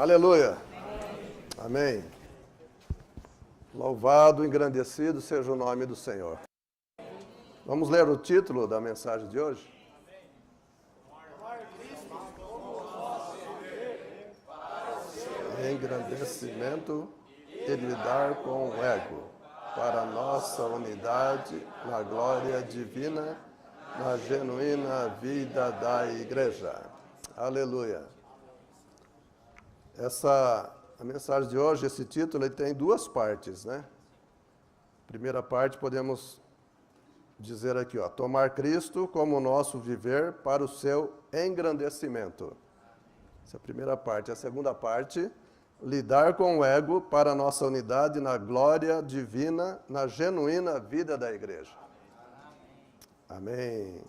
Aleluia. Amém. Louvado, engrandecido seja o nome do Senhor. Vamos ler o título da mensagem de hoje? Engrandecimento e lidar com o ego, para nossa unidade na glória divina, na genuína vida da igreja. Aleluia. A mensagem de hoje, esse título, ele tem duas partes, né? Primeira parte, podemos dizer aqui, ó, tomar Cristo como nosso viver para o seu engrandecimento. Essa é a primeira parte. A segunda parte, lidar com o ego para a nossa unidade na glória divina, na genuína vida da igreja. Amém.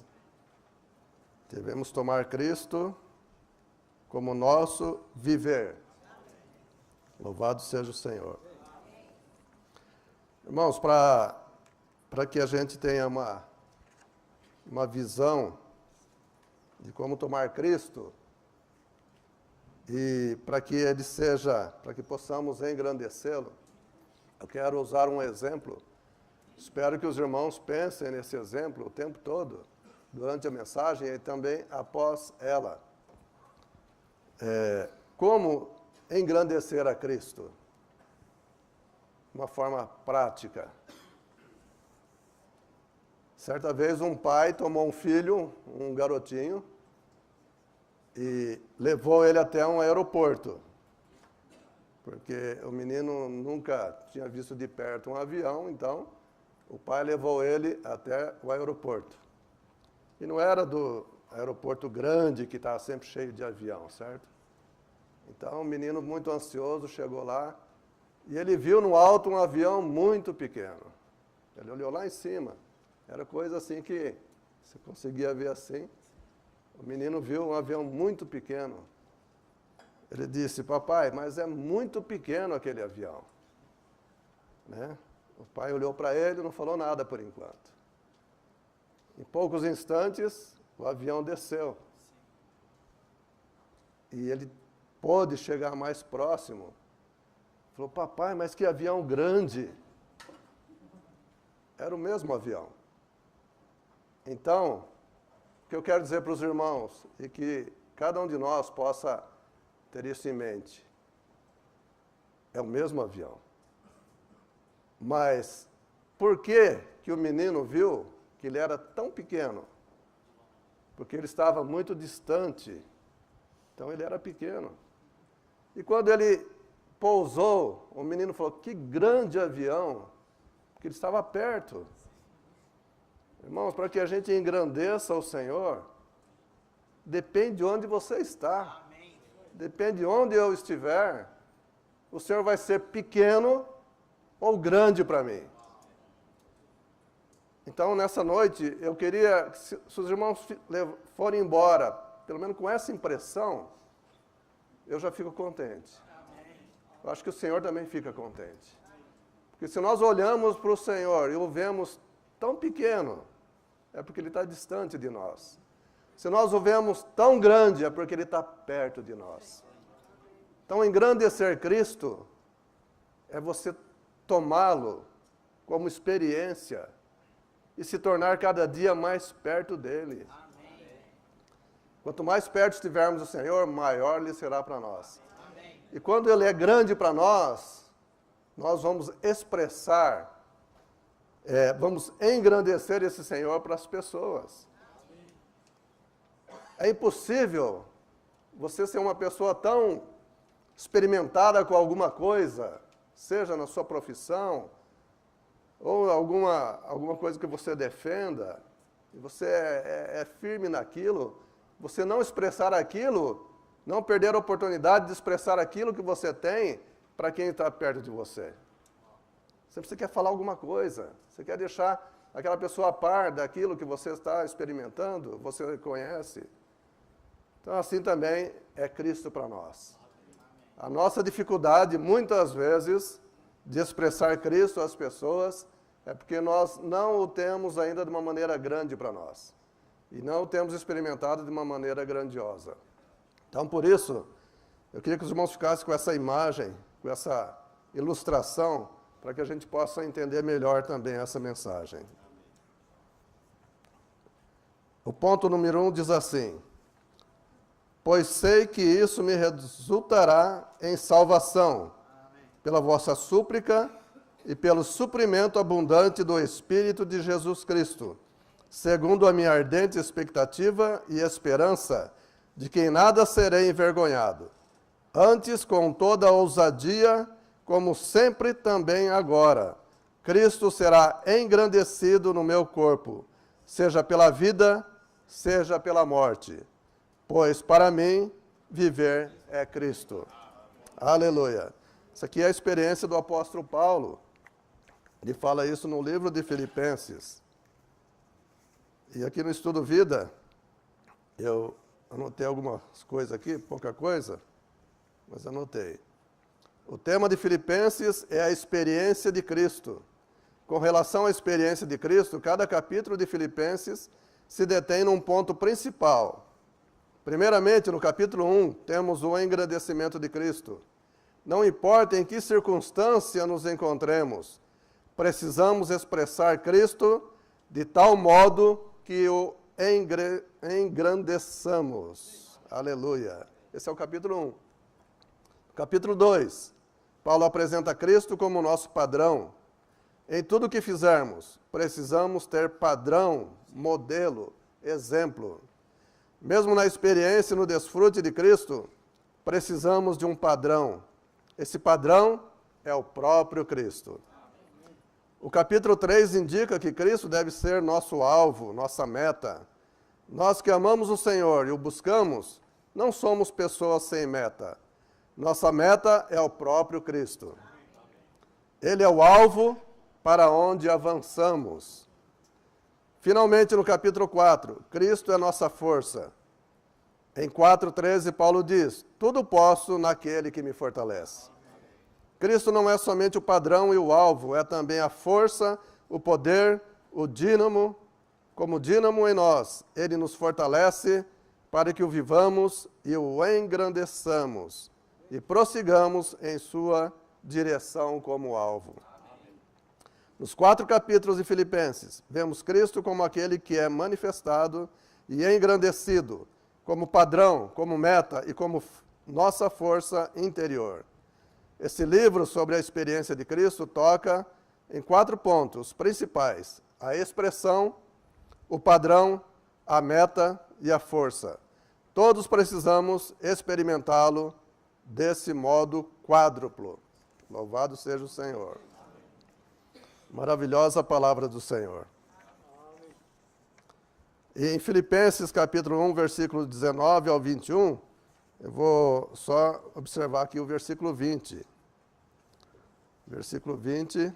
Devemos tomar Cristo como nosso viver. Louvado seja o Senhor. Irmãos, para que a gente tenha uma visão de como tomar Cristo e para que possamos engrandecê-lo, eu quero usar um exemplo. Espero que os irmãos pensem nesse exemplo o tempo todo, durante a mensagem e também após ela. Como engrandecer a Cristo? Uma forma prática. Certa vez um pai tomou um filho, um garotinho, e levou ele até um aeroporto, porque o menino nunca tinha visto de perto um avião, então o pai levou ele até o aeroporto. E não era do aeroporto grande, que estava sempre cheio de avião, certo? Então o menino, muito ansioso, chegou lá e ele viu no alto um avião muito pequeno. Ele olhou lá em cima, era coisa assim que você conseguia ver assim. O menino viu um avião muito pequeno. Ele disse, papai, mas é muito pequeno aquele avião. Né? O pai olhou para ele e não falou nada por enquanto. Em poucos instantes, o avião desceu. E ele pôde chegar mais próximo. Falou, papai, mas que avião grande. Era o mesmo avião. Então, o que eu quero dizer para os irmãos, e que cada um de nós possa ter isso em mente, é o mesmo avião. Mas, por que o menino viu que ele era tão pequeno? Porque ele estava muito distante, então ele era pequeno. E quando ele pousou, o menino falou, que grande avião, porque ele estava perto. Irmãos, para que a gente engrandeça o Senhor, depende de onde você está. Depende de onde eu estiver, o Senhor vai ser pequeno ou grande para mim. Então, nessa noite, eu queria que se os irmãos forem embora, pelo menos com essa impressão, eu já fico contente. Eu acho que o Senhor também fica contente. Porque se nós olhamos para o Senhor e o vemos tão pequeno, é porque Ele está distante de nós. Se nós o vemos tão grande, é porque Ele está perto de nós. Então, engrandecer Cristo é você tomá-lo como experiência e se tornar cada dia mais perto dEle. Quanto mais perto estivermos do Senhor, maior Ele será para nós. E quando Ele é grande para nós, nós vamos expressar, vamos engrandecer esse Senhor para as pessoas. É impossível você ser uma pessoa tão experimentada com alguma coisa, seja na sua profissão, ou alguma coisa que você defenda, e você é firme naquilo, você não expressar aquilo, não perder a oportunidade de expressar aquilo que você tem para quem está perto de você. Sempre você quer falar alguma coisa, você quer deixar aquela pessoa a par daquilo que você está experimentando, você conhece. Então, assim também é Cristo para nós. A nossa dificuldade, muitas vezes, de expressar Cristo às pessoas, é porque nós não o temos ainda de uma maneira grande para nós. E não o temos experimentado de uma maneira grandiosa. Então, por isso, Eu queria que os irmãos ficassem com essa imagem, com essa ilustração, para que a gente possa entender melhor também essa mensagem. O ponto número 1 diz assim: pois sei que isso me resultará em salvação, pela vossa súplica e pelo suprimento abundante do Espírito de Jesus Cristo, segundo a minha ardente expectativa e esperança, de que em nada serei envergonhado. Antes, com toda a ousadia, como sempre também agora, Cristo será engrandecido no meu corpo, seja pela vida, seja pela morte. Pois para mim, viver é Cristo. Aleluia. Isso aqui é a experiência do apóstolo Paulo. Ele fala isso no livro de Filipenses. E aqui no Estudo Vida, eu anotei algumas coisas aqui, pouca coisa, mas anotei. O tema de Filipenses é a experiência de Cristo. Com relação à experiência de Cristo, cada capítulo de Filipenses se detém num ponto principal. Primeiramente, no capítulo 1, temos o engrandecimento de Cristo. Não importa em que circunstância nos encontremos, precisamos expressar Cristo de tal modo que o engrandeçamos. Aleluia. Esse é o capítulo 1. Capítulo 2, Paulo apresenta Cristo como nosso padrão. Em tudo que fizermos, precisamos ter padrão, modelo, exemplo. Mesmo na experiência e no desfrute de Cristo, precisamos de um padrão. Esse padrão é o próprio Cristo. O capítulo 3 indica que Cristo deve ser nosso alvo, nossa meta. Nós que amamos o Senhor e o buscamos, não somos pessoas sem meta. Nossa meta é o próprio Cristo. Ele é o alvo para onde avançamos. Finalmente, no capítulo 4, Cristo é nossa força. Em 4,13, Paulo diz: tudo posso naquele que me fortalece. Cristo não é somente o padrão e o alvo, é também a força, o poder, o dínamo. Como dínamo em nós, ele nos fortalece para que o vivamos e o engrandeçamos e prossigamos em sua direção como alvo. Nos 4 capítulos de Filipenses, vemos Cristo como aquele que é manifestado e engrandecido, como padrão, como meta e como nossa força interior. Esse livro sobre a experiência de Cristo toca em 4 pontos principais: a expressão, o padrão, a meta e a força. Todos precisamos experimentá-lo desse modo quádruplo. Louvado seja o Senhor. Maravilhosa palavra do Senhor. E em Filipenses capítulo 1, versículo 19 ao 21, eu vou só observar aqui o versículo 20. Versículo 20.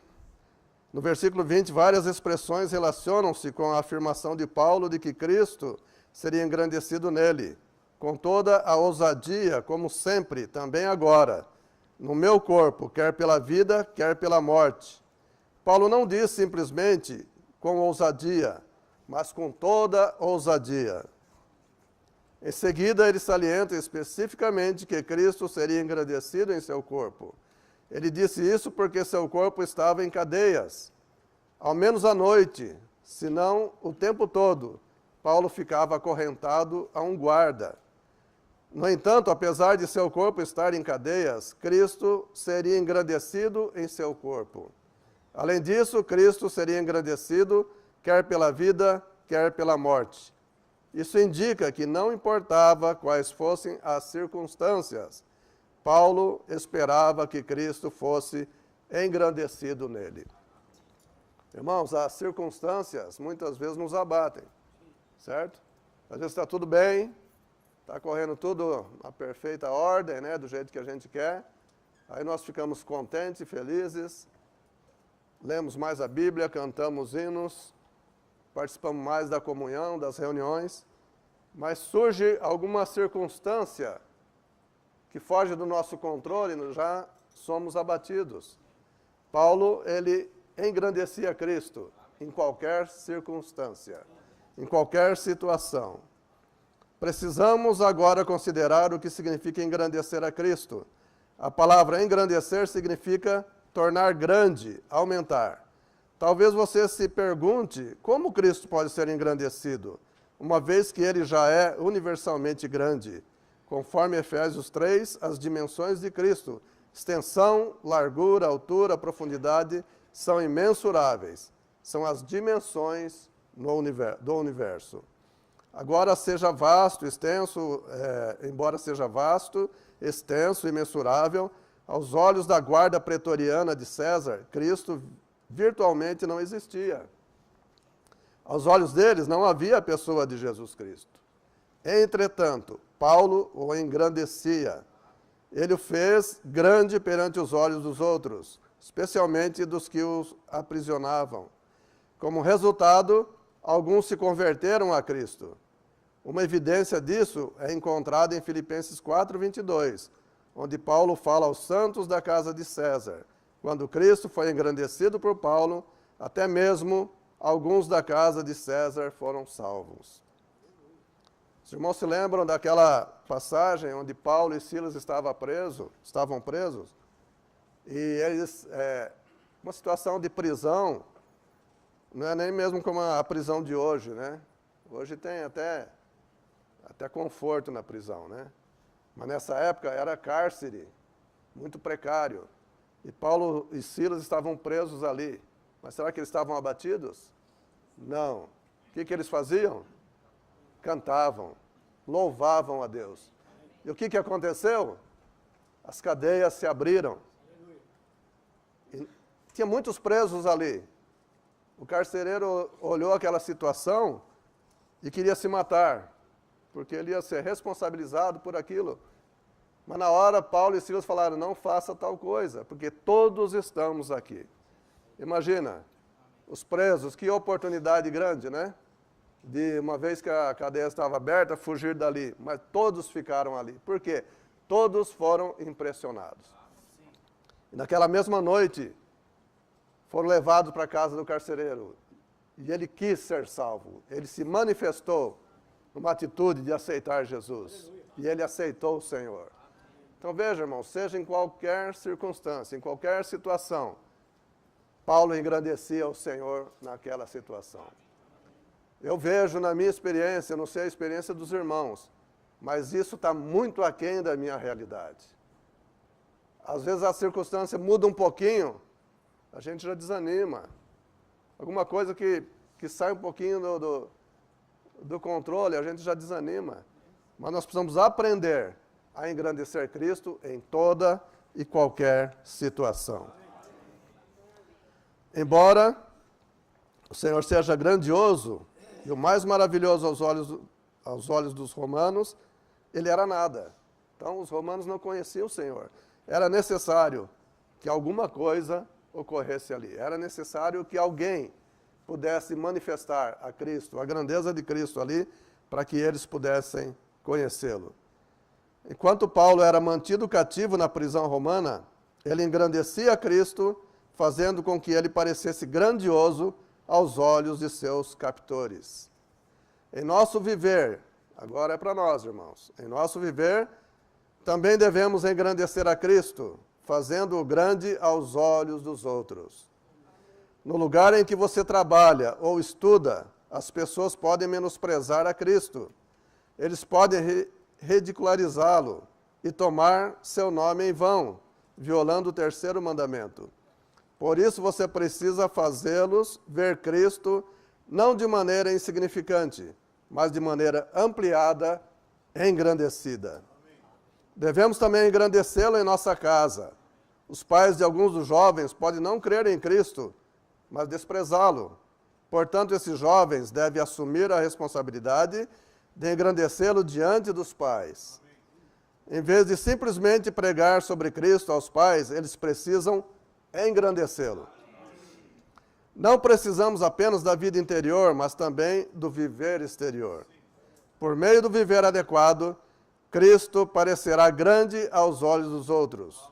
No versículo 20, várias expressões relacionam-se com a afirmação de Paulo de que Cristo seria engrandecido nele, com toda a ousadia, como sempre, também agora, no meu corpo, quer pela vida, quer pela morte. Paulo não diz simplesmente com ousadia, mas com toda ousadia. Em seguida, ele salienta especificamente que Cristo seria engrandecido em seu corpo. Ele disse isso porque seu corpo estava em cadeias. Ao menos à noite, se não o tempo todo, Paulo ficava acorrentado a um guarda. No entanto, apesar de seu corpo estar em cadeias, Cristo seria engrandecido em seu corpo. Além disso, Cristo seria engrandecido quer pela vida, quer pela morte. Isso indica que não importava quais fossem as circunstâncias, Paulo esperava que Cristo fosse engrandecido nele. Irmãos, as circunstâncias muitas vezes nos abatem, certo? Às vezes está tudo bem, está correndo tudo na perfeita ordem, né, do jeito que a gente quer. Aí nós ficamos contentes e felizes, lemos mais a Bíblia, cantamos hinos, participamos mais da comunhão, das reuniões, mas surge alguma circunstância que foge do nosso controle, e já somos abatidos. Paulo, ele engrandecia Cristo em qualquer circunstância, em qualquer situação. Precisamos agora considerar o que significa engrandecer a Cristo. A palavra engrandecer significa tornar grande, aumentar. Talvez você se pergunte como Cristo pode ser engrandecido, uma vez que ele já é universalmente grande. Conforme Efésios 3, as dimensões de Cristo, extensão, largura, altura, profundidade, são imensuráveis. São as dimensões do universo. Agora seja vasto, extenso, embora seja vasto, extenso, imensurável, aos olhos da guarda pretoriana de César, Cristo virtualmente não existia. Aos olhos deles não havia a pessoa de Jesus Cristo. Entretanto, Paulo o engrandecia. Ele o fez grande perante os olhos dos outros, especialmente dos que os aprisionavam. Como resultado, alguns se converteram a Cristo. Uma evidência disso é encontrada em Filipenses 4:22, onde Paulo fala aos santos da casa de César. Quando Cristo foi engrandecido por Paulo, até mesmo alguns da casa de César foram salvos. Os irmãos se lembram daquela passagem onde Paulo e Silas estavam presos? E eles, uma situação de prisão, não é nem mesmo como a prisão de hoje, né? Hoje tem até conforto na prisão, né? Mas nessa época era cárcere, muito precário. E Paulo e Silas estavam presos ali. Mas será que eles estavam abatidos? Não. O que eles faziam? Cantavam, louvavam a Deus. E o que aconteceu? As cadeias se abriram. E tinha muitos presos ali. O carcereiro olhou aquela situação e queria se matar, porque ele ia ser responsabilizado por aquilo. Mas na hora, Paulo e Silas falaram, não faça tal coisa, porque todos estamos aqui. Imagina, os presos, que oportunidade grande, né? De, uma vez que a cadeia estava aberta, fugir dali. Mas todos ficaram ali. Por quê? Todos foram impressionados. E naquela mesma noite, foram levados para a casa do carcereiro. E ele quis ser salvo. Ele se manifestou numa atitude de aceitar Jesus. E ele aceitou o Senhor. Então veja, irmão, seja em qualquer circunstância, em qualquer situação, Paulo engrandecia o Senhor naquela situação. Eu vejo na minha experiência, não sei a experiência dos irmãos, mas isso está muito aquém da minha realidade. Às vezes a circunstância muda um pouquinho, a gente já desanima. Alguma coisa que sai um pouquinho do controle, a gente já desanima. Mas nós precisamos aprender a engrandecer Cristo em toda e qualquer situação. Embora o Senhor seja grandioso e o mais maravilhoso aos olhos dos romanos, ele era nada. Então os romanos não conheciam o Senhor. Era necessário que alguma coisa ocorresse ali. Era necessário que alguém pudesse manifestar a Cristo, a grandeza de Cristo ali, para que eles pudessem conhecê-lo. Enquanto Paulo era mantido cativo na prisão romana, ele engrandecia Cristo, fazendo com que ele parecesse grandioso aos olhos de seus captores. Em nosso viver, agora é para nós, irmãos, em nosso viver, também devemos engrandecer a Cristo, fazendo-o grande aos olhos dos outros. No lugar em que você trabalha ou estuda, as pessoas podem menosprezar a Cristo. Eles podem ridicularizá-lo e tomar seu nome em vão, violando o terceiro mandamento. Por isso você precisa fazê-los ver Cristo não de maneira insignificante, mas de maneira ampliada e engrandecida. Devemos também engrandecê-lo em nossa casa. Os pais de alguns dos jovens podem não crer em Cristo, mas desprezá-lo. Portanto, esses jovens devem assumir a responsabilidade de engrandecê-lo diante dos pais. Em vez de simplesmente pregar sobre Cristo aos pais, eles precisam engrandecê-lo. Não precisamos apenas da vida interior, mas também do viver exterior. Por meio do viver adequado, Cristo parecerá grande aos olhos dos outros.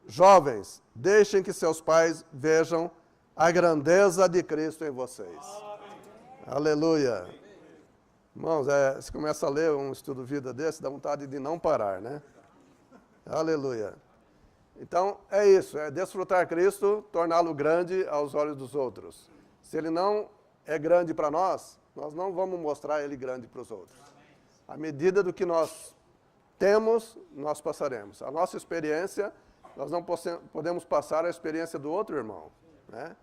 Jovens, deixem que seus pais vejam a grandeza de Cristo em vocês. Aleluia. Irmãos, você começa a ler um estudo vida desse, dá vontade de não parar, né? Aleluia. Então, é isso, é desfrutar Cristo, torná-lo grande aos olhos dos outros. Se ele não é grande para nós, nós não vamos mostrar ele grande para os outros. À medida do que nós temos, nós passaremos. A nossa experiência, nós não podemos passar a experiência do outro irmão, né?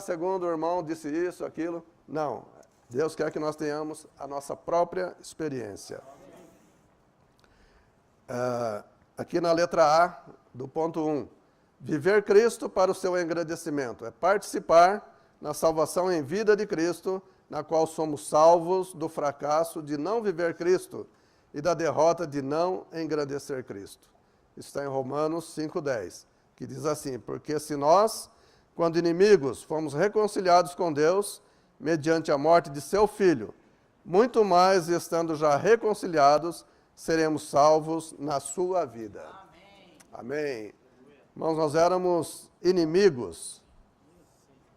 Segundo o irmão disse isso, aquilo. Não, Deus quer que nós tenhamos a nossa própria experiência. Aqui na letra A, do ponto 1. Viver Cristo para o seu engrandecimento. É participar na salvação em vida de Cristo, na qual somos salvos do fracasso de não viver Cristo e da derrota de não engrandecer Cristo. Isso está em Romanos 5,10, que diz assim: porque se nós, quando inimigos, fomos reconciliados com Deus, mediante a morte de seu Filho, muito mais, estando já reconciliados, seremos salvos na sua vida. Amém. Amém. Irmãos, nós éramos inimigos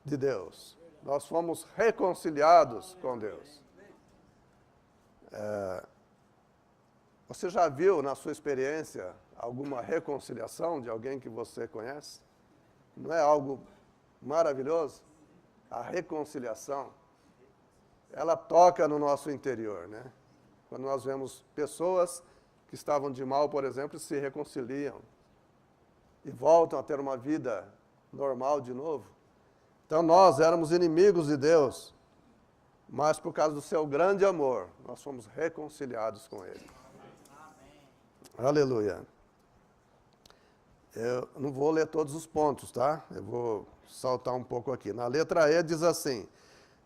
de Deus. Nós fomos reconciliados com Deus. Você já viu na sua experiência alguma reconciliação de alguém que você conhece? Não é algo maravilhoso? A reconciliação, ela toca no nosso interior, né? Quando nós vemos pessoas que estavam de mal, por exemplo, se reconciliam e voltam a ter uma vida normal de novo. Então nós éramos inimigos de Deus, mas por causa do seu grande amor, nós fomos reconciliados com Ele. Amém. Aleluia. Eu não vou ler todos os pontos, tá? Eu vou saltar um pouco aqui. Na letra E diz assim: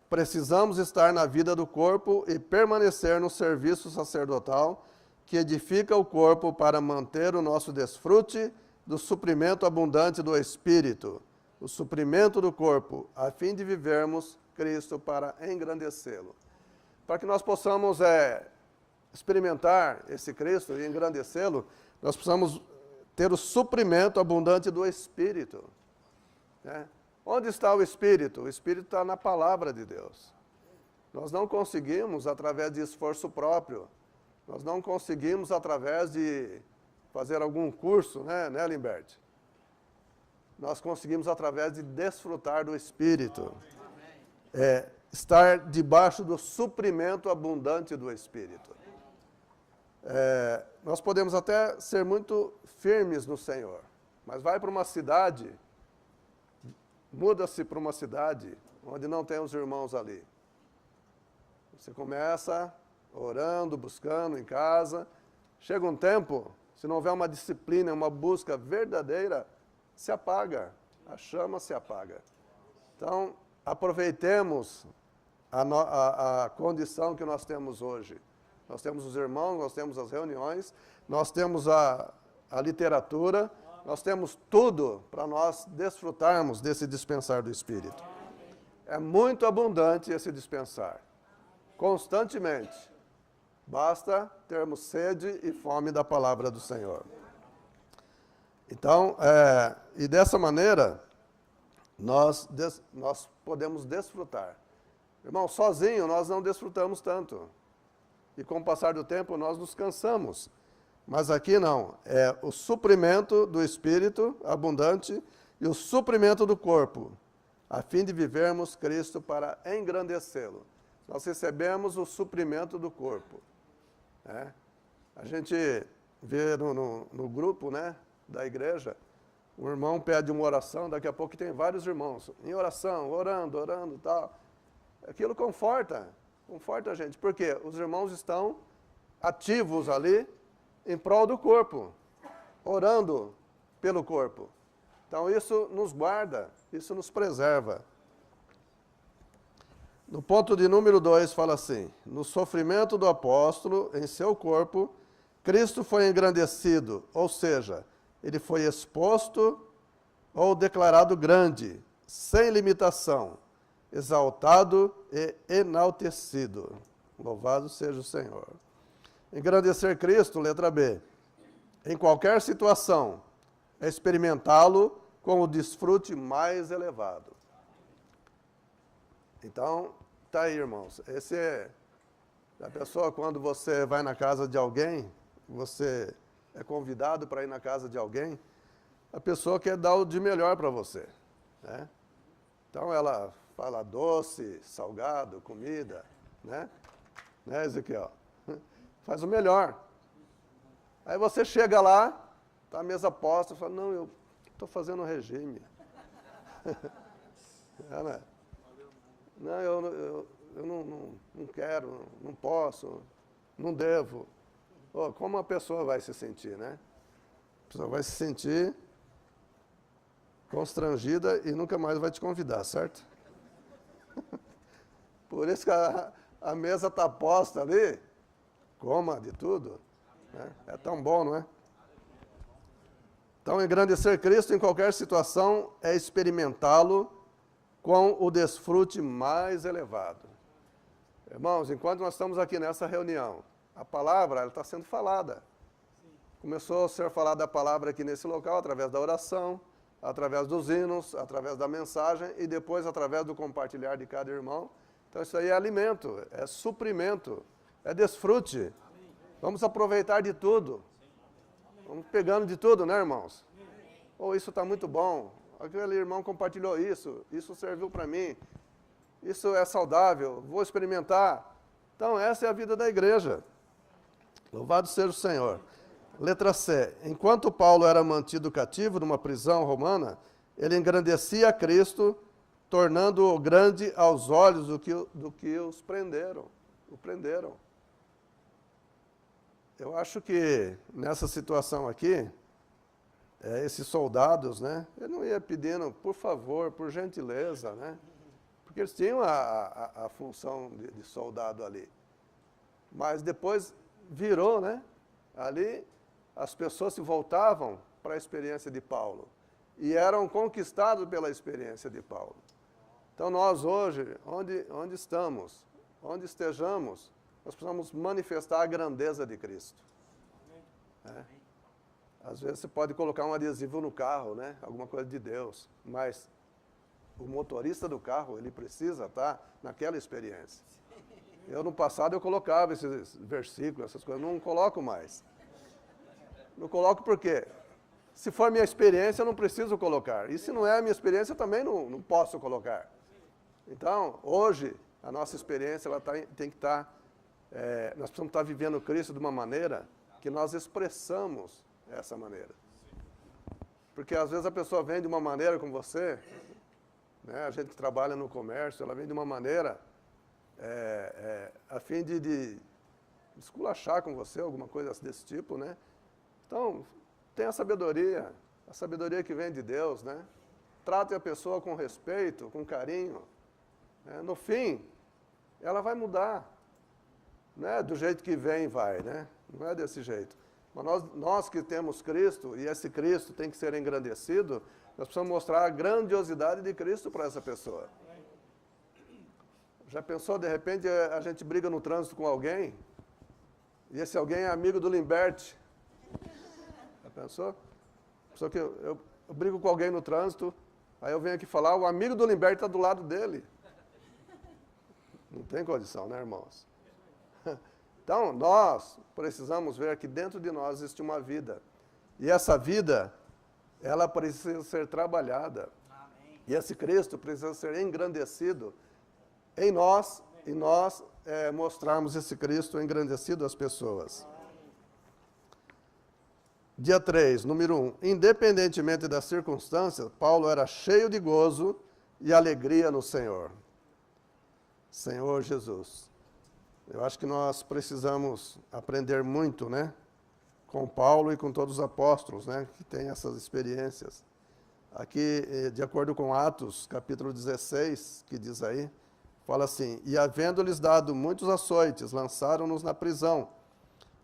precisamos estar na vida do corpo e permanecer no serviço sacerdotal que edifica o corpo para manter o nosso desfrute do suprimento abundante do Espírito, o suprimento do corpo, a fim de vivermos Cristo para engrandecê-lo. Para que nós possamos experimentar esse Cristo e engrandecê-lo, nós precisamos ter o suprimento abundante do Espírito, né? Onde está o Espírito? O Espírito está na palavra de Deus. Nós não conseguimos através de esforço próprio. Nós não conseguimos através de fazer algum curso, né, Limbert? Nós conseguimos através de desfrutar do Espírito. Estar debaixo do suprimento abundante do Espírito. Nós podemos até ser muito firmes no Senhor, mas vai para uma cidade, muda-se para uma cidade onde não tem os irmãos ali. Você começa orando, buscando em casa, chega um tempo, se não houver uma disciplina, uma busca verdadeira, se apaga, a chama se apaga. Então, aproveitemos a condição que nós temos hoje. Nós temos os irmãos, nós temos as reuniões, nós temos a literatura, nós temos tudo para nós desfrutarmos desse dispensar do Espírito. É muito abundante esse dispensar, constantemente. Basta termos sede e fome da palavra do Senhor. Então, e dessa maneira, nós podemos desfrutar. Irmão, sozinho nós não desfrutamos tanto. E com o passar do tempo nós nos cansamos. Mas aqui não, é o suprimento do Espírito abundante e o suprimento do corpo, a fim de vivermos Cristo para engrandecê-lo. Nós recebemos o suprimento do corpo. Né? A gente vê no grupo, né, da igreja, o irmão pede uma oração, daqui a pouco tem vários irmãos em oração, orando e tal. Aquilo conforta a gente, porque os irmãos estão ativos ali em prol do corpo, orando pelo corpo. Então isso nos guarda, isso nos preserva. No ponto de número 2 fala assim: no sofrimento do apóstolo em seu corpo, Cristo foi engrandecido, ou seja, ele foi exposto ou declarado grande, sem limitação, exaltado e enaltecido. Louvado seja o Senhor. Engrandecer Cristo, letra B, em qualquer situação, é experimentá-lo com o desfrute mais elevado. Então, tá aí, irmãos. Esse A pessoa, quando você vai na casa de alguém, você é convidado para ir na casa de alguém, a pessoa quer dar o de melhor para você, né? Então ela fala doce, salgado, comida, né? Né, Ezequiel? Faz o melhor. Aí você chega lá, tá a mesa posta, fala, não, eu estou fazendo um regime. É, né? Não, eu não quero, não posso, não devo. Oh, como a pessoa vai se sentir, né? A pessoa vai se sentir constrangida e nunca mais vai te convidar, certo? Por isso que a mesa está posta ali, coma de tudo, né? É tão bom, não é? Então, engrandecer Cristo em qualquer situação é experimentá-lo com o desfrute mais elevado. Irmãos, enquanto nós estamos aqui nessa reunião, a palavra ela está sendo falada. Começou a ser falada a palavra aqui nesse local, através da oração, através dos hinos, através da mensagem e depois através do compartilhar de cada irmão. Então isso aí é alimento, é suprimento, é desfrute. Vamos aproveitar de tudo. Vamos pegando de tudo, né, irmãos? Oh, isso está muito bom. Aquele irmão compartilhou isso serviu para mim. Isso é saudável, vou experimentar. Então essa é a vida da igreja. Louvado seja o Senhor. Letra C. Enquanto Paulo era mantido cativo numa prisão romana, ele engrandecia a Cristo, tornando-o grande aos olhos do que os prenderam. O prenderam. Eu acho que nessa situação aqui, esses soldados, né, ele não ia pedindo, por favor, por gentileza, né, porque eles tinham a função de soldado ali. Mas depois virou, né, ali as pessoas se voltavam para a experiência de Paulo e eram conquistados pela experiência de Paulo. Então nós hoje, onde estamos, onde estejamos, nós precisamos manifestar a grandeza de Cristo. É. Às vezes você pode colocar um adesivo no carro, né? Alguma coisa de Deus, mas o motorista do carro, ele precisa estar naquela experiência. Eu, no passado, eu colocava esses versículos, essas coisas, não coloco mais. Não coloco por quê? Se for minha experiência, eu não preciso colocar. E se não é a minha experiência, eu também não posso colocar. Então, hoje, a nossa experiência ela tem que estar... nós precisamos estar vivendo Cristo de uma maneira que nós expressamos essa maneira. Porque às vezes a pessoa vem de uma maneira com você, né, a gente que trabalha no comércio, ela vem de uma maneira a fim de esculachar com você, alguma coisa desse tipo, né? Então, tenha a sabedoria que vem de Deus, né? Trate a pessoa com respeito, com carinho. Né? No fim, ela vai mudar. Não é do jeito que vem, vai, né? Não é desse jeito. Mas nós que temos Cristo, e esse Cristo tem que ser engrandecido, nós precisamos mostrar a grandiosidade de Cristo para essa pessoa. Já pensou, de repente, a gente briga no trânsito com alguém, e esse alguém é amigo do Limberti? Já pensou? Só que eu brigo com alguém no trânsito, aí eu venho aqui falar, o amigo do Limberti está do lado dele. Não tem condição, né, irmãos? Então, nós precisamos ver que dentro de nós existe uma vida. E essa vida, ela precisa ser trabalhada. Amém. E esse Cristo precisa ser engrandecido em nós, e nós mostrarmos esse Cristo engrandecido às pessoas. Dia 3, número 1. Independentemente das circunstâncias, Paulo era cheio de gozo e alegria no Senhor. Senhor Jesus. Eu acho que nós precisamos aprender muito, né? Com Paulo e com todos os apóstolos, né? Que têm essas experiências. Aqui, de acordo com Atos, capítulo 16, que diz aí, fala assim, e havendo-lhes dado muitos açoites, lançaram-nos na prisão,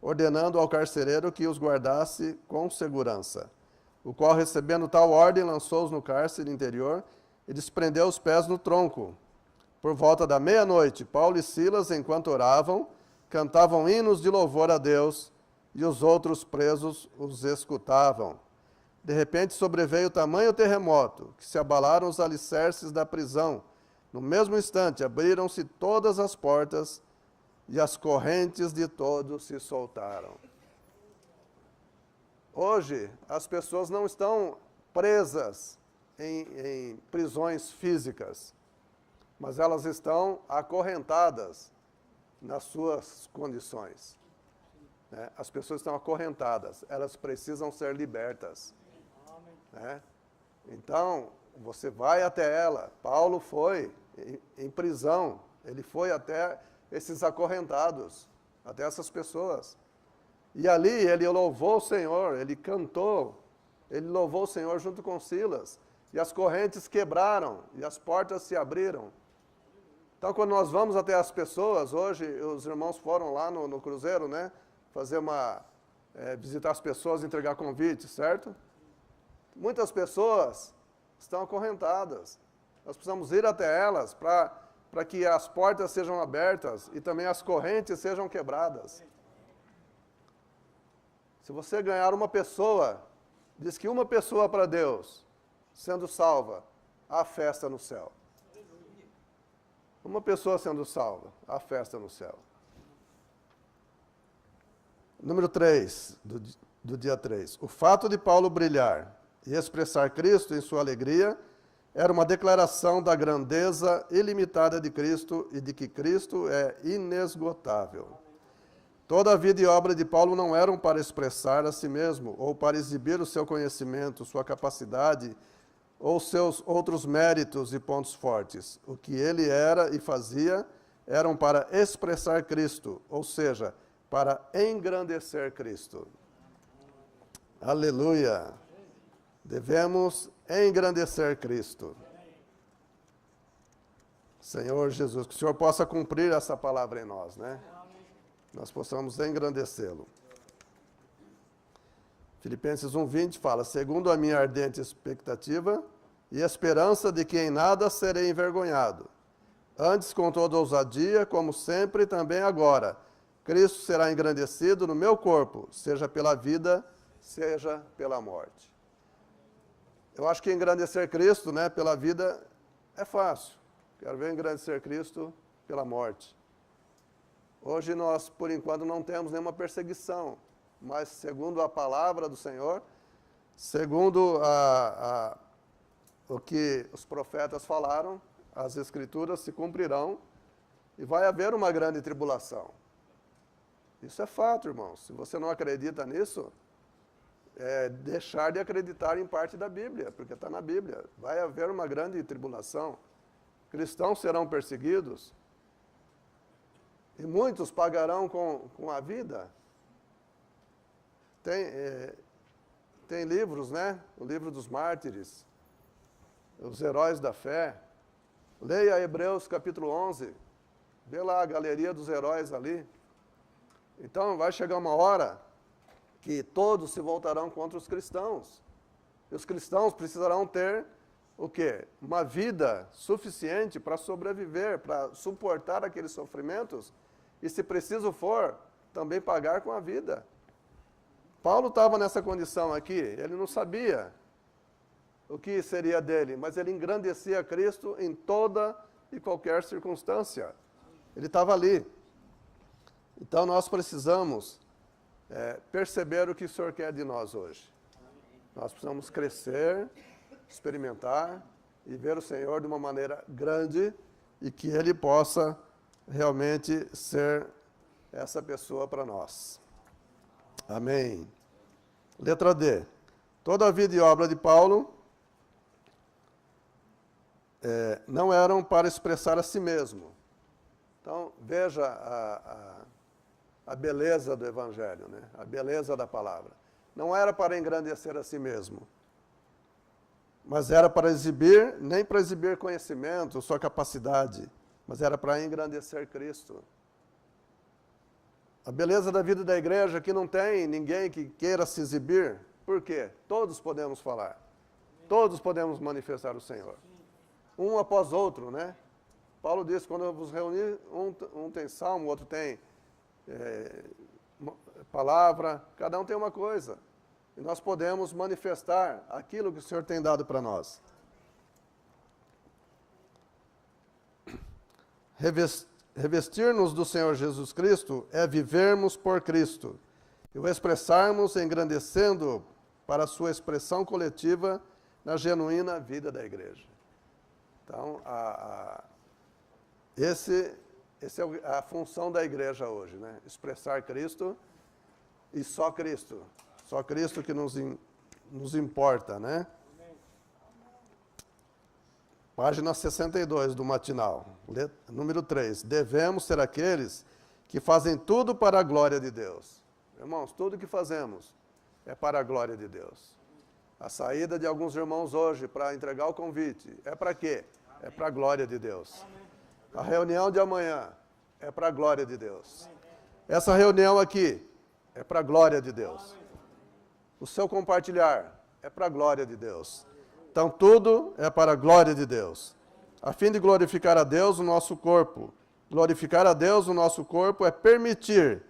ordenando ao carcereiro que os guardasse com segurança. O qual, recebendo tal ordem, lançou-os no cárcere interior e desprendeu os pés no tronco. Por volta da meia-noite, Paulo e Silas, enquanto oravam, cantavam hinos de louvor a Deus, e os outros presos os escutavam. De repente sobreveio tamanho terremoto, que se abalaram os alicerces da prisão. No mesmo instante, abriram-se todas as portas, e as correntes de todos se soltaram. Hoje, as pessoas não estão presas em prisões físicas, mas elas estão acorrentadas nas suas condições. Né? As pessoas estão acorrentadas, elas precisam ser libertas. Né? Então, você vai até ela. Paulo foi em prisão, ele foi até esses acorrentados, até essas pessoas. E ali ele louvou o Senhor, ele cantou, ele louvou o Senhor junto com Silas. E as correntes quebraram, e as portas se abriram. Então, quando nós vamos até as pessoas, hoje os irmãos foram lá no cruzeiro, né? Fazer visitar as pessoas, entregar convite, certo? Muitas pessoas estão acorrentadas. Nós precisamos ir até elas para que as portas sejam abertas e também as correntes sejam quebradas. Se você ganhar uma pessoa, diz que uma pessoa para Deus, sendo salva, há festa no céu. Uma pessoa sendo salva, há festa no céu. Número 3, do dia 3. O fato de Paulo brilhar e expressar Cristo em sua alegria era uma declaração da grandeza ilimitada de Cristo e de que Cristo é inesgotável. Toda a vida e obra de Paulo não eram para expressar a si mesmo, ou para exibir o seu conhecimento, sua capacidade, ou seus outros méritos e pontos fortes. O que ele era e fazia eram para expressar Cristo, ou seja, para engrandecer Cristo. Aleluia! Devemos engrandecer Cristo. Senhor Jesus, que o Senhor possa cumprir essa palavra em nós, né? Nós possamos engrandecê-lo. Filipenses 1:20 fala, segundo a minha ardente expectativa e esperança de que em nada serei envergonhado. Antes, com toda ousadia, como sempre, também agora, Cristo será engrandecido no meu corpo, seja pela vida, seja pela morte. Eu acho que engrandecer Cristo, né, pela vida é fácil. Quero ver engrandecer Cristo pela morte. Hoje nós, por enquanto, não temos nenhuma perseguição, mas segundo a palavra do Senhor, segundo o que os profetas falaram, as Escrituras se cumprirão e vai haver uma grande tribulação. Isso é fato, irmãos. Se você não acredita nisso, é deixar de acreditar em parte da Bíblia, porque está na Bíblia. Vai haver uma grande tribulação. Cristãos serão perseguidos e muitos pagarão com a vida. Tem livros, né? O livro dos mártires, os heróis da fé. Leia Hebreus capítulo 11, vê lá a galeria dos heróis ali. Então vai chegar uma hora que todos se voltarão contra os cristãos. E os cristãos precisarão ter o quê? Uma vida suficiente para sobreviver, para suportar aqueles sofrimentos e, se preciso for, também pagar com a vida. Paulo estava nessa condição aqui, ele não sabia o que seria dele, mas ele engrandecia Cristo em toda e qualquer circunstância. Ele estava ali. Então nós precisamos perceber o que o Senhor quer de nós hoje. Nós precisamos crescer, experimentar e ver o Senhor de uma maneira grande e que Ele possa realmente ser essa pessoa para nós. Amém. Letra D. Toda a vida e obra de Paulo não eram para expressar a si mesmo. Então, veja a beleza do Evangelho, né? A beleza da palavra. Não era para engrandecer a si mesmo, mas era para exibir, nem para exibir conhecimento, sua capacidade, mas era para engrandecer Cristo. A beleza da vida da igreja, que não tem ninguém que queira se exibir. Por quê? Todos podemos falar. Todos podemos manifestar o Senhor. Um após outro, né? Paulo disse, quando eu vos reunir, um tem salmo, o outro tem palavra, cada um tem uma coisa. E nós podemos manifestar aquilo que o Senhor tem dado para nós. Revestir-nos do Senhor Jesus Cristo é vivermos por Cristo e o expressarmos engrandecendo para a sua expressão coletiva na genuína vida da igreja. Então, essa é a função da igreja hoje, né? Expressar Cristo e só Cristo. Só Cristo que nos importa, né? Página 62 do Matinal, número 3. Devemos ser aqueles que fazem tudo para a glória de Deus. Irmãos, tudo que fazemos é para a glória de Deus. A saída de alguns irmãos hoje para entregar o convite é para quê? É para a glória de Deus. A reunião de amanhã é para a glória de Deus. Essa reunião aqui é para a glória de Deus. O seu compartilhar é para a glória de Deus. Então, tudo é para a glória de Deus. A fim de glorificar a Deus o nosso corpo. Glorificar a Deus o nosso corpo é permitir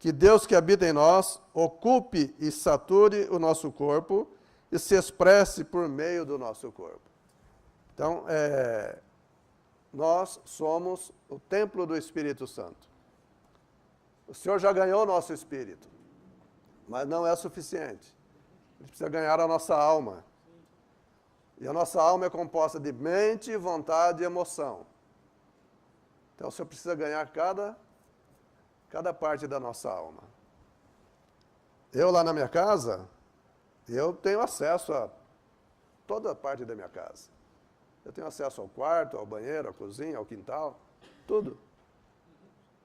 que Deus que habita em nós ocupe e sature o nosso corpo e se expresse por meio do nosso corpo. Então, nós somos o templo do Espírito Santo. O Senhor já ganhou o nosso espírito, mas não é suficiente. Ele precisa ganhar a nossa alma. E a nossa alma é composta de mente, vontade e emoção. Então, o Senhor precisa ganhar cada parte da nossa alma. Eu lá na minha casa, eu tenho acesso a toda a parte da minha casa. Eu tenho acesso ao quarto, ao banheiro, à cozinha, ao quintal, tudo.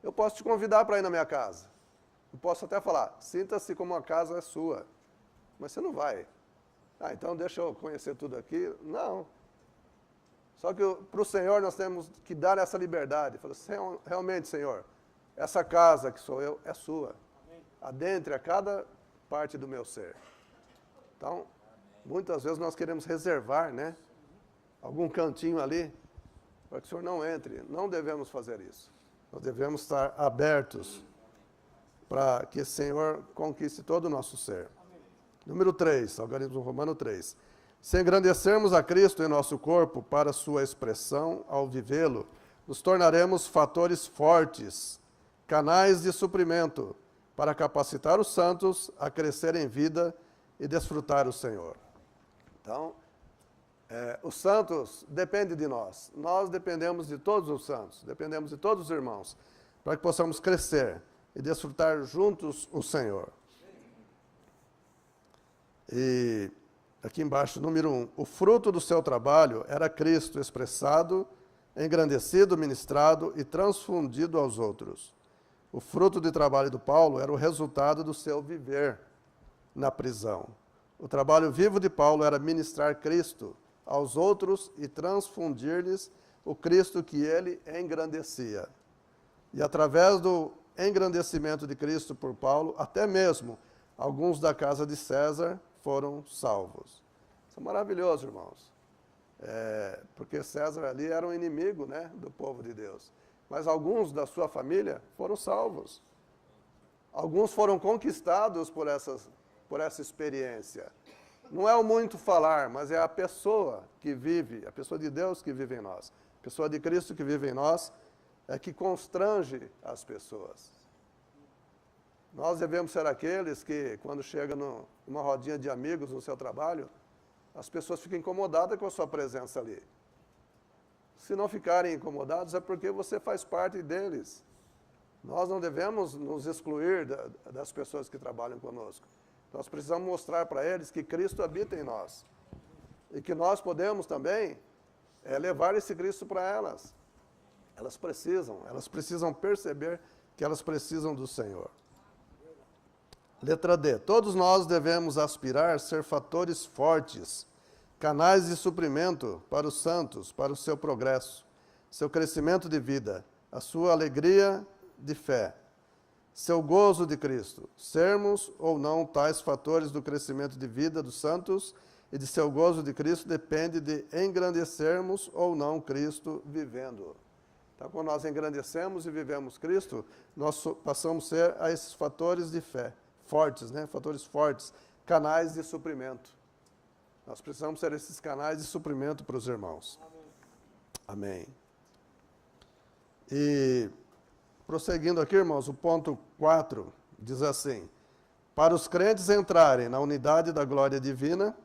Eu posso te convidar para ir na minha casa. Eu posso até falar, sinta-se como a casa é sua. Mas você não vai. Então deixa eu conhecer tudo aqui. Não. Só que para o Senhor nós temos que dar essa liberdade. Falar, realmente, Senhor, essa casa que sou eu é sua. Adentre a cada parte do meu ser. Então, muitas vezes nós queremos reservar, né? Algum cantinho ali, para que o Senhor não entre. Não devemos fazer isso. Nós devemos estar abertos para que o Senhor conquiste todo o nosso ser. Número 3, algarismo romano 3. Se engrandecermos a Cristo em nosso corpo para sua expressão ao vivê-lo, nos tornaremos fatores fortes, canais de suprimento, para capacitar os santos a crescer em vida e desfrutar o Senhor. Então, os santos dependem de nós. Nós dependemos de todos os santos, dependemos de todos os irmãos, para que possamos crescer e desfrutar juntos o Senhor. E aqui embaixo, número 1. O fruto do seu trabalho era Cristo expressado, engrandecido, ministrado e transfundido aos outros. O fruto de trabalho do Paulo era o resultado do seu viver na prisão. O trabalho vivo de Paulo era ministrar Cristo aos outros e transfundir-lhes o Cristo que ele engrandecia. E através do engrandecimento de Cristo por Paulo, até mesmo alguns da casa de César foram salvos. Isso é maravilhoso, irmãos. Porque César ali era um inimigo, né, do povo de Deus. Mas alguns da sua família foram salvos. Alguns foram conquistados por essa experiência. Não é o muito falar, mas é a pessoa que vive, a pessoa de Deus que vive em nós. A pessoa de Cristo que vive em nós é que constrange as pessoas. Nós devemos ser aqueles que, quando chega numa rodinha de amigos no seu trabalho, as pessoas ficam incomodadas com a sua presença ali. Se não ficarem incomodados, é porque você faz parte deles. Nós não devemos nos excluir das pessoas que trabalham conosco. Nós precisamos mostrar para eles que Cristo habita em nós. E que nós podemos também levar esse Cristo para elas. Elas precisam perceber que elas precisam do Senhor. Letra D. Todos nós devemos aspirar a ser fatores fortes, canais de suprimento para os santos, para o seu progresso, seu crescimento de vida, a sua alegria de fé, seu gozo de Cristo. Sermos ou não tais fatores do crescimento de vida dos santos e de seu gozo de Cristo depende de engrandecermos ou não Cristo vivendo. Então, quando nós engrandecemos e vivemos Cristo, nós passamos a ser a esses fatores de fé. Fortes, né? Fatores fortes, canais de suprimento. Nós precisamos ser esses canais de suprimento para os irmãos. Amém. E prosseguindo aqui, irmãos, o ponto 4 diz assim: para os crentes entrarem na unidade da glória divina,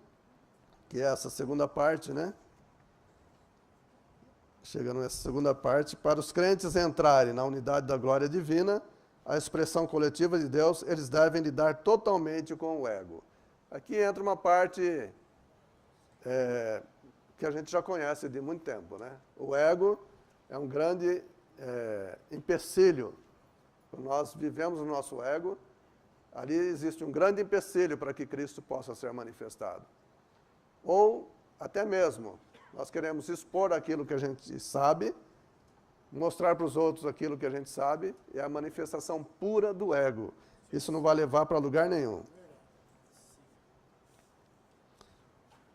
que é essa segunda parte, né? Chegando nessa segunda parte, para os crentes entrarem na unidade da glória divina, a expressão coletiva de Deus, eles devem lidar totalmente com o ego. Aqui entra uma parte que a gente já conhece de muito tempo, né? O ego é um grande empecilho. Nós vivemos o nosso ego, ali existe um grande empecilho para que Cristo possa ser manifestado. Ou, até mesmo, nós queremos expor aquilo que a gente sabe, mostrar para os outros aquilo que a gente sabe, é a manifestação pura do ego. Isso não vai levar para lugar nenhum.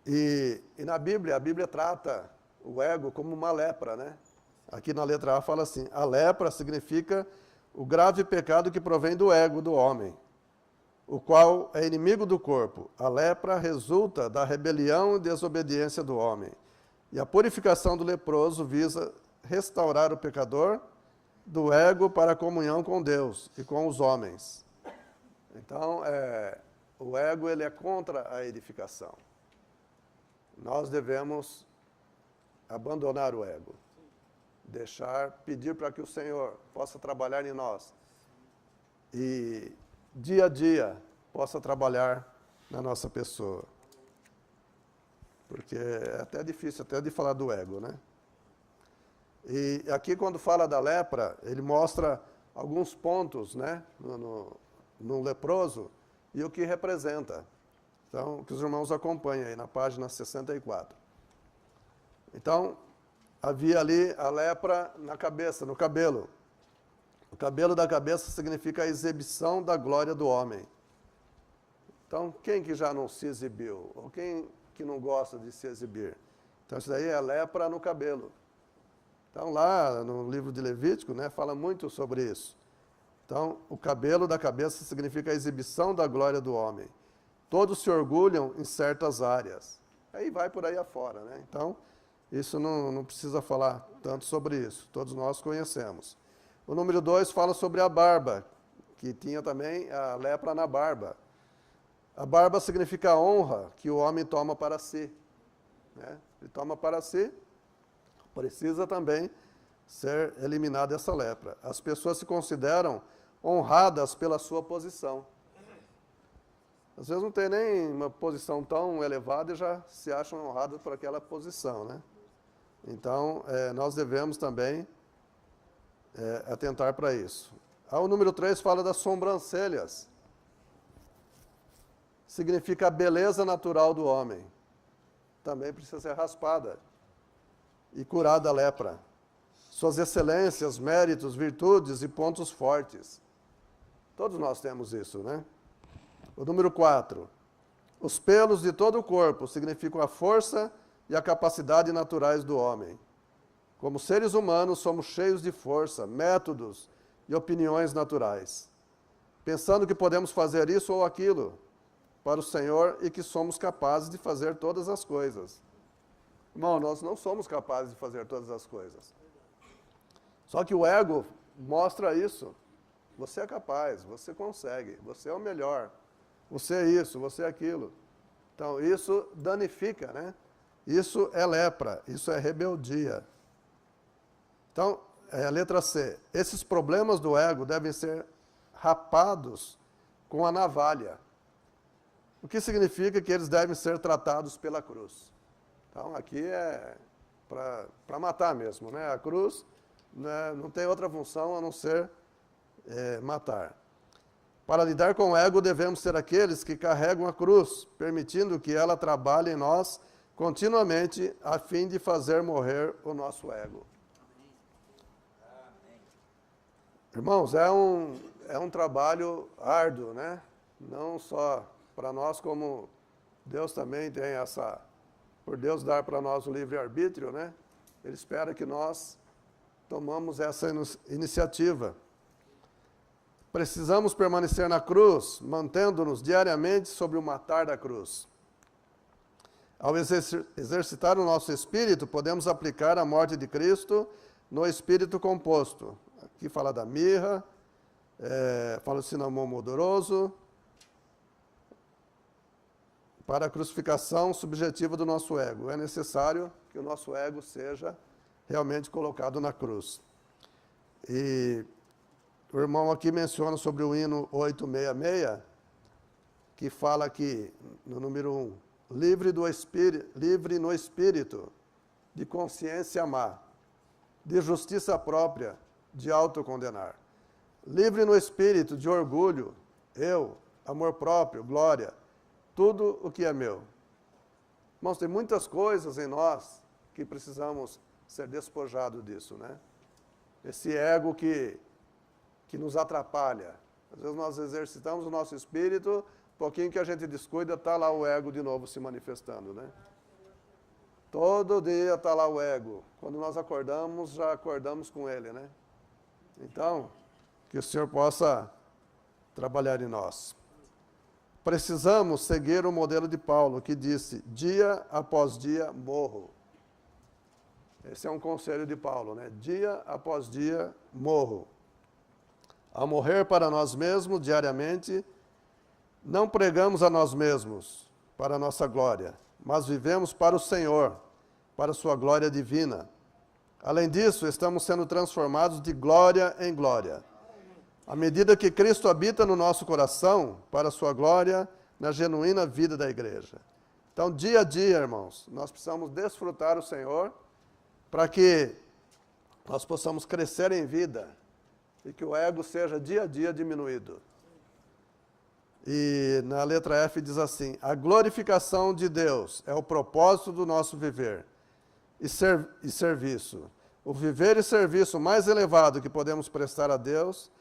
E na Bíblia, a Bíblia trata o ego como uma lepra, né? Aqui na letra A fala assim: a lepra significa o grave pecado que provém do ego do homem, o qual é inimigo do corpo. A lepra resulta da rebelião e desobediência do homem. E a purificação do leproso visa restaurar o pecador do ego para a comunhão com Deus e com os homens. Então, o ego ele é contra a edificação. Nós devemos abandonar o ego, pedir para que o Senhor possa trabalhar em nós e dia a dia possa trabalhar na nossa pessoa. Porque é até difícil até de falar do ego, né? E aqui quando fala da lepra, ele mostra alguns pontos, né, no leproso e o que representa. Então, que os irmãos acompanhem aí na página 64. Então, havia ali a lepra na cabeça, no cabelo. O cabelo da cabeça significa a exibição da glória do homem. Então, quem que já não se exibiu? Ou quem que não gosta de se exibir? Então, isso daí é lepra no cabelo. Então, lá no livro de Levítico, né, fala muito sobre isso. Então, o cabelo da cabeça significa a exibição da glória do homem. Todos se orgulham em certas áreas. Aí vai por aí afora, né? Então, isso não precisa falar tanto sobre isso. Todos nós conhecemos. O número 2 fala sobre a barba, que tinha também a lepra na barba. A barba significa a honra que o homem toma para si, né? Ele toma para si, precisa também ser eliminada essa lepra. As pessoas se consideram honradas pela sua posição. Às vezes não tem nem uma posição tão elevada e já se acham honradas por aquela posição, né? Então, nós devemos também atentar para isso. O número 3 fala das sobrancelhas. Significa a beleza natural do homem. Também precisa ser raspada e curada a lepra. Suas excelências, méritos, virtudes e pontos fortes. Todos nós temos isso, né? O número 4. Os pelos de todo o corpo significam a força e a capacidade naturais do homem. Como seres humanos, somos cheios de força, métodos e opiniões naturais, pensando que podemos fazer isso ou aquilo para o Senhor e que somos capazes de fazer todas as coisas. Irmão, nós não somos capazes de fazer todas as coisas. Só que o ego mostra isso. Você é capaz, você consegue, você é o melhor, você é isso, você é aquilo. Então, isso danifica, né? Isso é lepra, isso é rebeldia. Então, a letra C. Esses problemas do ego devem ser rapados com a navalha. O que significa que eles devem ser tratados pela cruz. Então, aqui é para matar mesmo, né? A cruz, né, não tem outra função a não ser matar. Para lidar com o ego, devemos ser aqueles que carregam a cruz, permitindo que ela trabalhe em nós continuamente, a fim de fazer morrer o nosso ego. Irmãos, é um trabalho árduo, né? Não só para nós, como Deus também tem por Deus dar para nós o livre-arbítrio, né? Ele espera que nós tomamos essa iniciativa. Precisamos permanecer na cruz, mantendo-nos diariamente sobre o matar da cruz. Ao exercitar o nosso espírito, podemos aplicar a morte de Cristo no espírito composto, Aqui fala da mirra, fala do cinnamon odoroso, para a crucificação subjetiva do nosso ego. É necessário que o nosso ego seja realmente colocado na cruz. E o irmão aqui menciona sobre o hino 866, que fala aqui, no número 1, livre no espírito, de consciência má, de justiça própria, de autocondenar. Livre no espírito de orgulho, eu, amor próprio, glória, tudo o que é meu. Irmãos, tem muitas coisas em nós que precisamos ser despojados disso, né? Esse ego que nos atrapalha. Às vezes nós exercitamos o nosso espírito, pouquinho que a gente descuida, está lá o ego de novo se manifestando, né? Todo dia está lá o ego. Quando nós acordamos, já acordamos com ele, né? Então, que o Senhor possa trabalhar em nós. Precisamos seguir o modelo de Paulo, que disse, dia após dia morro. Esse é um conselho de Paulo, né? Dia após dia morro. Ao morrer para nós mesmos diariamente, não pregamos a nós mesmos para a nossa glória, mas vivemos para o Senhor, para a sua glória divina. Além disso, estamos sendo transformados de glória em glória. À medida que Cristo habita no nosso coração, para a sua glória, na genuína vida da igreja. Então, dia a dia, irmãos, nós precisamos desfrutar o Senhor para que nós possamos crescer em vida e que o ego seja dia a dia diminuído. E na letra F diz assim, a glorificação de Deus é o propósito do nosso viver e serviço. O viver e serviço mais elevado que podemos prestar a Deus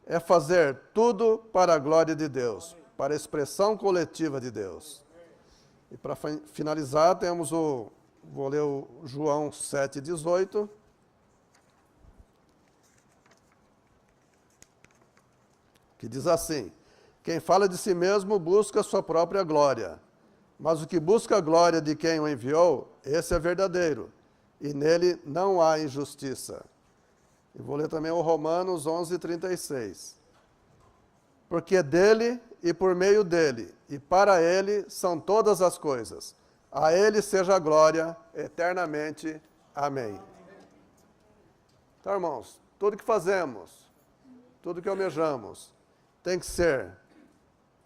é fazer tudo para a glória de Deus, para a expressão coletiva de Deus. E para finalizar, temos vou ler o João 7,18. Que diz assim, quem fala de si mesmo busca sua própria glória, mas o que busca a glória de quem o enviou, esse é verdadeiro, e nele não há injustiça. E vou ler também o Romanos 11:36. Porque dele e por meio dele e para ele são todas as coisas. A ele seja a glória eternamente. Amém. Então, irmãos, tudo que fazemos, tudo que almejamos, tem que ser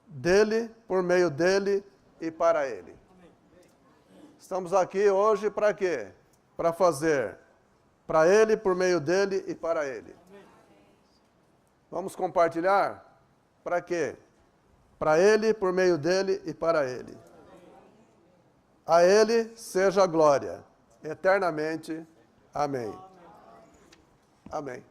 dele, por meio dele e para ele. Estamos aqui hoje para quê? Para fazer para ele, por meio dele e para ele. Vamos compartilhar? Para quê? Para ele, por meio dele e para ele. A ele seja a glória, eternamente. Amém. Amém.